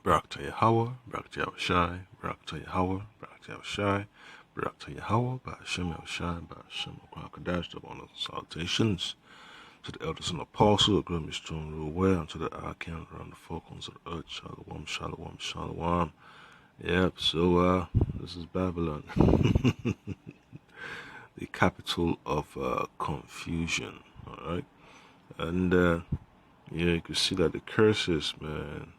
Barak to Yahweh, Barak to Yahushai, Barak to Yahweh, Barak to Yahushai, Barak to Yahweh, Ba'ashem Yahushai, Ba'ashem Kwakadash, the honors and salutations to the elders and apostles, the great mystery rule well, and to the archangel around the four corners of the earth, Shalom, Shalom, Shalom. Yep, so this is Babylon, the capital of confusion, alright? And yeah, you can see that the curses, man,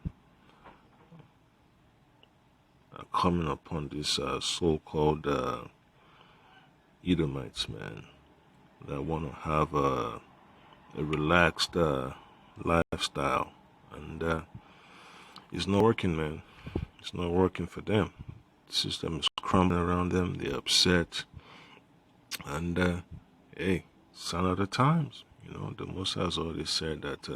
are coming upon this so-called Edomites, man, that want to have a relaxed lifestyle, and it's not working, man. It's not working for them. The system is crumbling around them. They're upset, and hey, sign of the times. You know, the Most has already said that.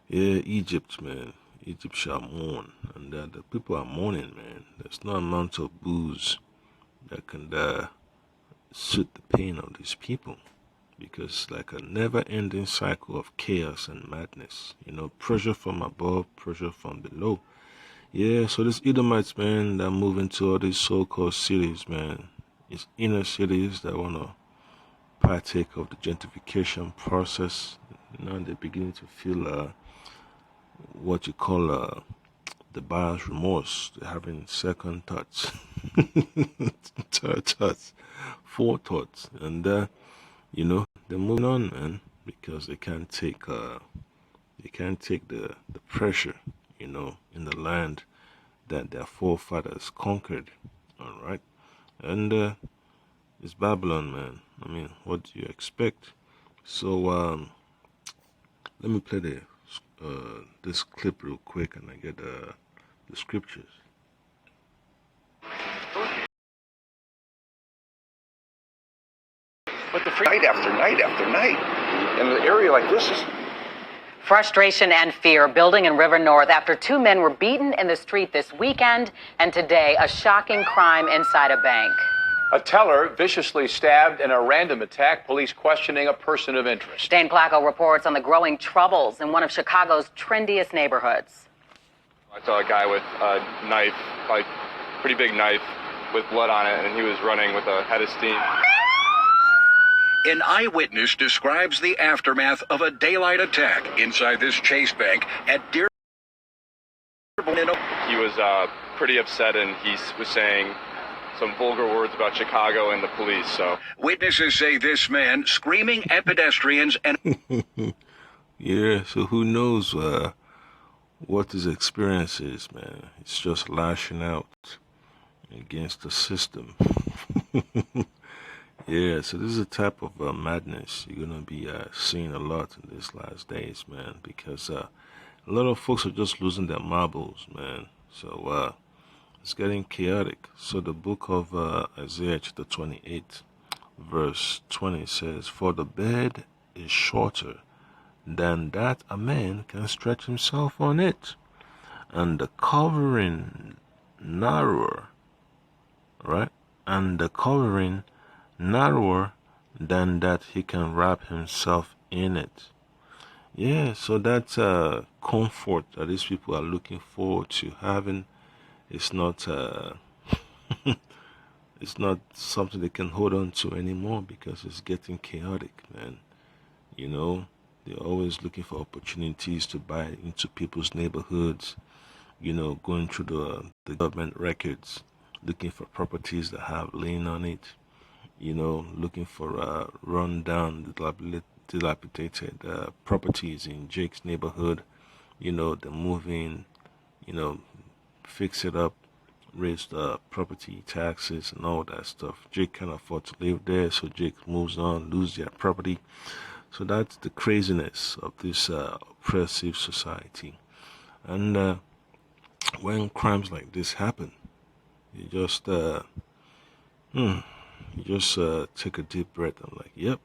Yeah, Egypt, man. Egypt shall mourn, and the people are mourning, man. There's no amount of booze that can soothe the pain of these people, because it's like a never-ending cycle of chaos and madness. You know, pressure from above, pressure from below. Yeah, so these Edomites, man, that move into all these so-called cities, man. It's inner cities that want to partake of the gentrification process. Now they're beginning to feel what you call the buyer's remorse. They're having second thoughts, third thoughts, fourth thoughts, and you know, they're moving on, man, because they can't take the pressure, you know, in the land that their forefathers conquered. All right, and it's Babylon, man. I mean, what do you expect? So let me play this clip real quick, and I get the scriptures. But night after night after night, in an area like this is... Frustration and fear building in River North after two men were beaten in the street this weekend, and today a shocking crime inside a bank. A teller viciously stabbed in a random attack, police questioning a person of interest. Dane Placco reports on the growing troubles in one of Chicago's trendiest neighborhoods. I saw a guy with a knife, like pretty big knife, with blood on it, and he was running with a head of steam. An eyewitness describes the aftermath of a daylight attack inside this Chase Bank at Dearborn. He was pretty upset, and he was saying some vulgar words about Chicago and the police. So witnesses say this man screaming at pedestrians and yeah, so who knows what his experience is, man. It's just lashing out against the system. Yeah, so this is a type of madness you're gonna be seeing a lot in these last days, man, because a lot of folks are just losing their marbles, man. So it's getting chaotic. So the book of Isaiah chapter 28 verse 20 says, "For the bed is shorter than that a man can stretch himself on it, and the covering narrower," right? "And the covering narrower than that he can wrap himself in it." Yeah, so that's comfort that these people are looking forward to having. It's not it's not something they can hold on to anymore, because it's getting chaotic, man. You know, they're always looking for opportunities to buy into people's neighborhoods, you know, going through the government records, looking for properties that have lien on it, you know, looking for run-down, dilapidated properties in Jake's neighborhood. You know, they're moving, you know, fix it up, raise the property taxes and all that stuff. Jake can't afford to live there, so Jake moves on, lose their property. So that's the craziness of this oppressive society. And when crimes like this happen, you just take a deep breath. I'm like, yep,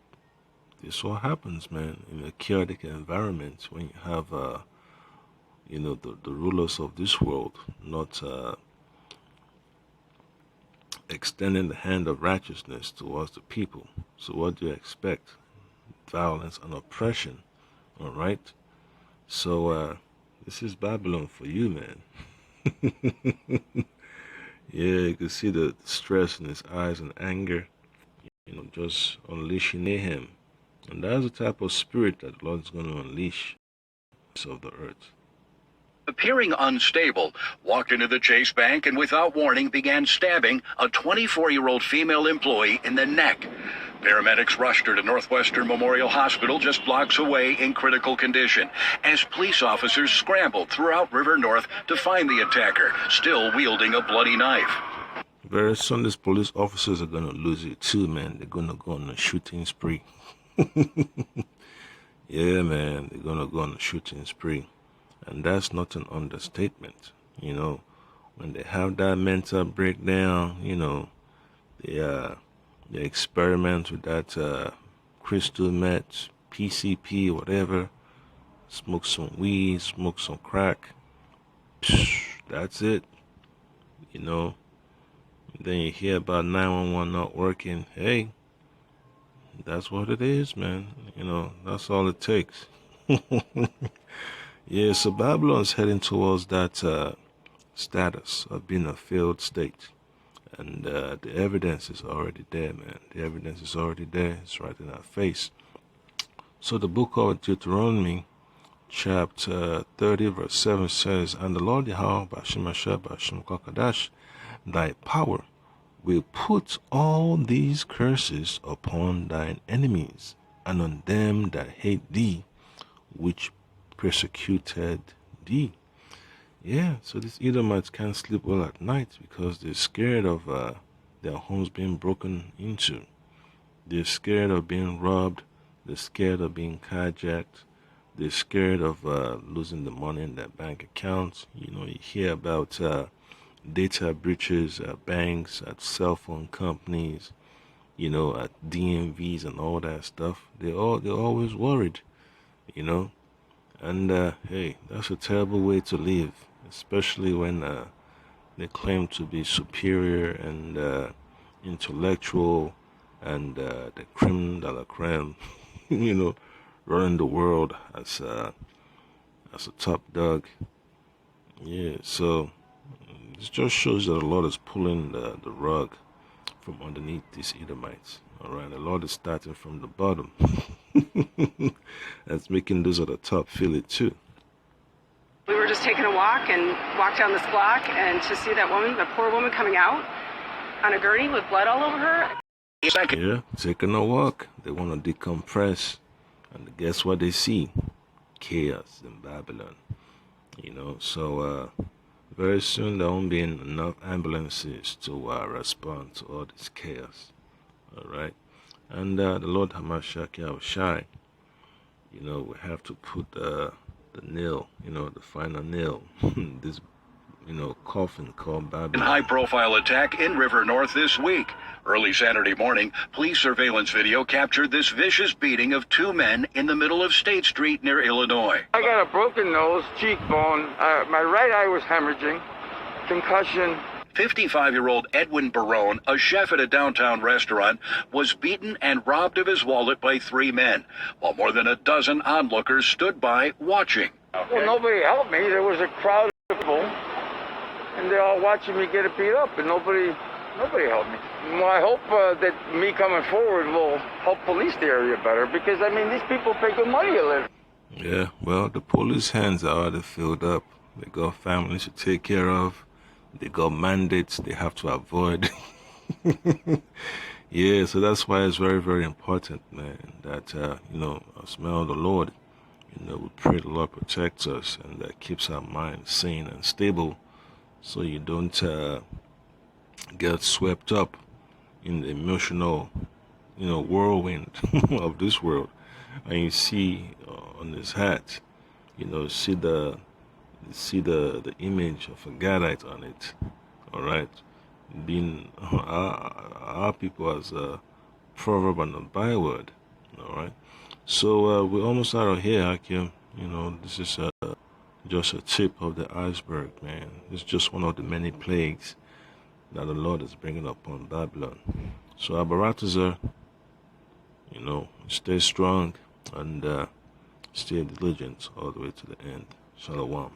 this is what happens, man, in a chaotic environment when you have you know, the rulers of this world not extending the hand of righteousness towards the people. So what do you expect? Violence and oppression, all right? So This is Babylon for you, man. Yeah, you can see the stress in his eyes and anger, just unleashing mayhem. And that's the type of spirit that the Lord's going to unleash of the earth. Appearing unstable, walked into the Chase Bank and without warning began stabbing a 24-year-old female employee in the neck. Paramedics rushed her to Northwestern Memorial Hospital just blocks away in critical condition as police officers scrambled throughout River North to find the attacker, still wielding a bloody knife. Very soon, these police officers are going to lose it too, man. They're going to go on a shooting spree. Yeah, man, they're going to go on a shooting spree. And that's not an understatement. When they have that mental breakdown, they experiment with that crystal meth, PCP, whatever, smoke some weed, smoke some crack. Psh, that's it. Then you hear about 911 not working. Hey, that's what it is, man. That's all it takes. Yeah, so Babylon's heading towards that status of being a failed state. And the evidence is already there, man. The evidence is already there. It's right in our face. So the book of Deuteronomy, chapter 30, verse 7 says, And the Lord Yahweh, Bashim Asher, Bashim Kakadash, thy power will put all these curses upon thine enemies, and on them that hate thee, which persecuted thee. Yeah, so these Edomites can't sleep well at night because they're scared of their homes being broken into. They're scared of being robbed. They're scared of being carjacked. They're scared of losing the money in their bank accounts. You hear about data breaches at banks, at cell phone companies, at DMVs and all that stuff. They're always worried, And hey, that's a terrible way to live, especially when they claim to be superior and intellectual and the creme de la creme, running the world as a top dog. Yeah, so this just shows that the Lord is pulling the rug from underneath these Edomites. All right, the Lord is starting from the bottom. That's making those at the top feel it too. We were just taking a walk and walked down this block, and to see that woman, the poor woman coming out on a gurney with blood all over her. Yeah, taking a walk. They want to decompress. And guess what they see? Chaos in Babylon. So very soon there won't be enough ambulances to respond to all this chaos. All right. And the Lord Hamashiach Yahushai, we have to put the nail, the final nail, this, coffin called Babylon. High-profile attack in River North this week. Early Saturday morning, police surveillance video captured this vicious beating of two men in the middle of State Street near Illinois. I got a broken nose, cheekbone, my right eye was hemorrhaging, concussion. 55-year-old Edwin Barone, a chef at a downtown restaurant, was beaten and robbed of his wallet by three men, while more than a dozen onlookers stood by watching. Well, nobody helped me. There was a crowd of people, and they're all watching me get beat up, and nobody helped me. Well, I hope that me coming forward will help police the area better, because, these people pay good money to live. Yeah, well, the police hands are already filled up. They got families to take care of. They got mandates they have to avoid. Yeah, so that's why it's very, very important, man, that, I smell the Lord. We pray the Lord protects us and that keeps our mind sane and stable so you don't get swept up in the emotional, whirlwind of this world. And you see on this hat, see the image of a Gadite on it. All right, being our people as a proverb and a byword. All right, so we're almost out of here, Hakim. This is just a tip of the iceberg, man. It's just one of the many plagues that the Lord is bringing upon Babylon. So Abaratazar, stay strong and stay diligent all the way to the end. Shalom.